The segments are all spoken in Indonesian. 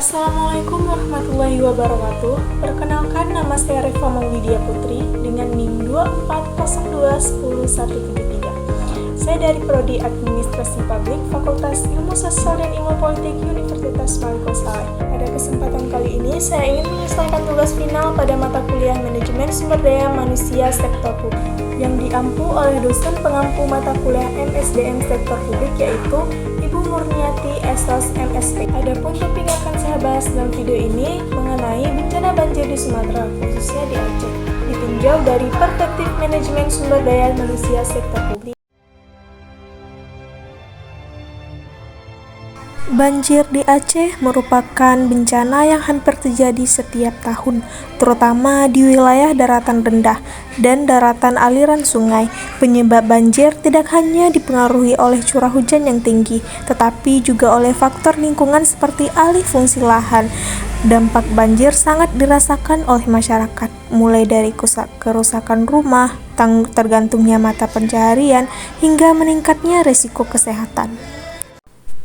Assalamualaikum warahmatullahi wabarakatuh. Perkenalkan, nama saya Reva Maulidia Putri dengan NIM 24021013. Saya dari Prodi Administrasi Publik, Fakultas Ilmu Sosial dan Ilmu Politik Universitas Malik Saleh. Pada kesempatan kali ini, saya ingin menyelesaikan tugas final pada mata kuliah Manajemen Sumber Daya Manusia Sektor Publik yang diampu oleh dosen pengampu mata kuliah MSDM Sektor Publik, yaitu Ibu Murniati Esos MSP. Adapun topik yang akan saya bahas dalam video ini mengenai bencana banjir di Sumatera, khususnya di Aceh, ditinjau dari perspektif manajemen sumber daya manusia sektor publik. Banjir di Aceh merupakan bencana yang hampir terjadi setiap tahun, terutama di wilayah daratan rendah dan daratan aliran sungai. Penyebab banjir tidak hanya dipengaruhi oleh curah hujan yang tinggi, tetapi juga oleh faktor lingkungan seperti alih fungsi lahan. Dampak banjir sangat dirasakan oleh masyarakat, mulai dari kerusakan rumah, tergantungnya mata pencaharian, hingga meningkatnya risiko kesehatan.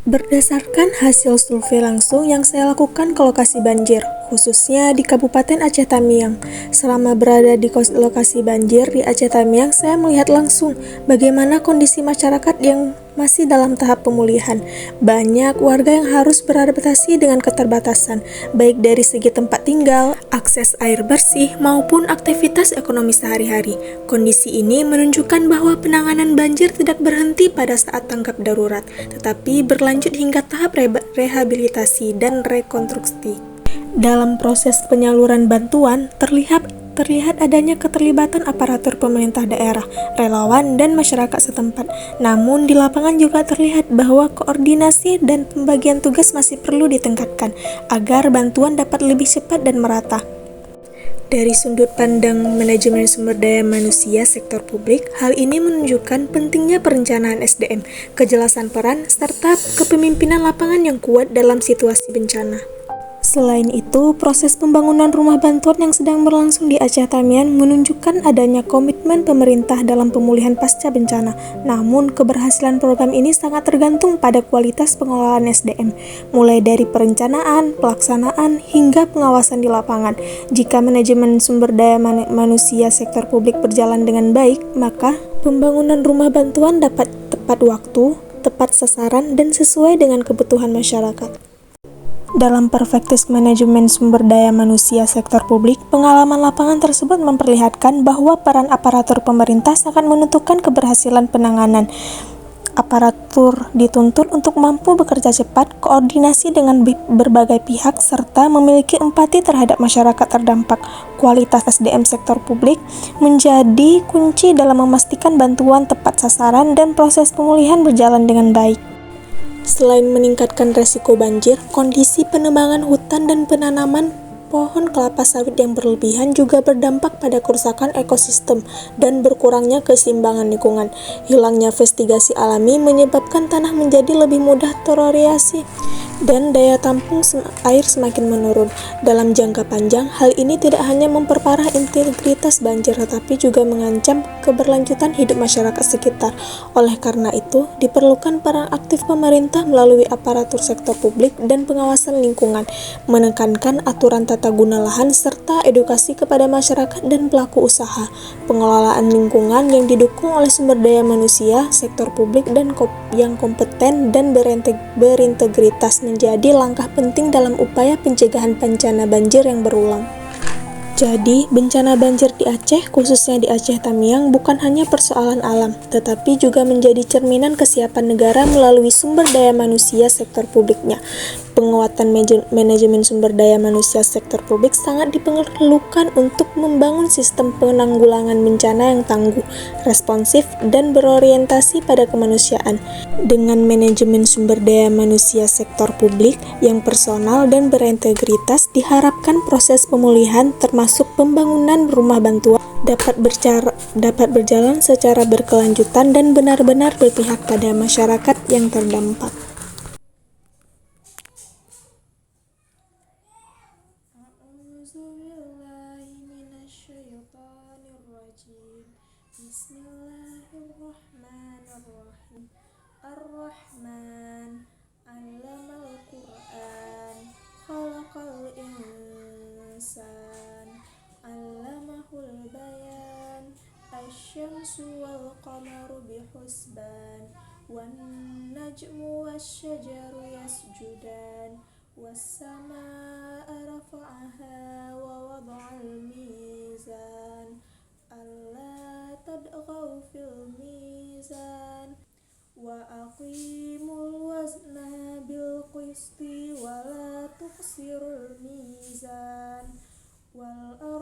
Berdasarkan hasil survei langsung yang saya lakukan ke lokasi banjir, khususnya di Kabupaten Aceh Tamiang. Selama berada di lokasi banjir di Aceh Tamiang, saya melihat langsung bagaimana kondisi masyarakat yang masih dalam tahap pemulihan. Banyak warga yang harus beradaptasi dengan keterbatasan, baik dari segi tempat tinggal, akses air bersih, maupun aktivitas ekonomi sehari-hari. Kondisi ini menunjukkan bahwa penanganan banjir tidak berhenti pada saat tanggap darurat, tetapi berlanjut hingga tahap rehabilitasi dan rekonstruksi. Dalam proses penyaluran bantuan, terlihat adanya keterlibatan aparatur pemerintah daerah, relawan, dan masyarakat setempat. Namun, di lapangan juga terlihat bahwa koordinasi dan pembagian tugas masih perlu ditingkatkan agar bantuan dapat lebih cepat dan merata. Dari sudut pandang manajemen sumber daya manusia sektor publik, hal ini menunjukkan pentingnya perencanaan SDM, kejelasan peran, serta kepemimpinan lapangan yang kuat dalam situasi bencana. Selain itu, proses pembangunan rumah bantuan yang sedang berlangsung di Aceh Tamiang menunjukkan adanya komitmen pemerintah dalam pemulihan pasca bencana. Namun, keberhasilan program ini sangat tergantung pada kualitas pengelolaan SDM, mulai dari perencanaan, pelaksanaan, hingga pengawasan di lapangan. Jika manajemen sumber daya manusia sektor publik berjalan dengan baik, maka pembangunan rumah bantuan dapat tepat waktu, tepat sasaran, dan sesuai dengan kebutuhan masyarakat. Dalam perspektif manajemen sumber daya manusia sektor publik, pengalaman lapangan tersebut memperlihatkan bahwa peran aparatur pemerintah sangat menentukan keberhasilan penanganan. Aparatur dituntut untuk mampu bekerja cepat, koordinasi dengan berbagai pihak, serta memiliki empati terhadap masyarakat terdampak. Kualitas SDM sektor publik menjadi kunci dalam memastikan bantuan tepat sasaran dan proses pemulihan berjalan dengan baik. Selain meningkatkan resiko banjir, kondisi penebangan hutan dan penanaman pohon kelapa sawit yang berlebihan juga berdampak pada kerusakan ekosistem dan berkurangnya keseimbangan lingkungan. Hilangnya vegetasi alami menyebabkan tanah menjadi lebih mudah tererosiasi dan daya tampung air semakin menurun. Dalam jangka panjang, hal ini tidak hanya memperparah integritas banjir tetapi juga mengancam keberlanjutan hidup masyarakat sekitar. Oleh karena itu, diperlukan peran aktif pemerintah melalui aparatur sektor publik dan pengawasan lingkungan, menekankan aturan tata guna lahan serta edukasi kepada masyarakat dan pelaku usaha. Pengelolaan lingkungan yang didukung oleh sumber daya manusia sektor publik dan yang kompeten dan berintegritas menjadi langkah penting dalam upaya pencegahan bencana banjir yang berulang. Jadi, bencana banjir di Aceh, khususnya di Aceh Tamiang, bukan hanya persoalan alam, tetapi juga menjadi cerminan kesiapan negara melalui sumber daya manusia sektor publiknya. Penguatan manajemen sumber daya manusia sektor publik sangat diperlukan untuk membangun sistem penanggulangan bencana yang tangguh, responsif, dan berorientasi pada kemanusiaan. Dengan manajemen sumber daya manusia sektor publik yang personal dan berintegritas, diharapkan proses pemulihan termasuk pembangunan rumah bantuan dapat berjalan secara berkelanjutan dan benar-benar berpihak pada masyarakat yang terdampak. Bismillahirrahmanirrahim. Ar-Rahman 'allamal Qur'an. والشمس والقمر بحسبان والنجم والشجر يسجدان والسماء رفعها ووضع الميزان ألا تطغوا في الميزان وأقيموا الوزن بالقسط ولا تخسروا الميزان والأرض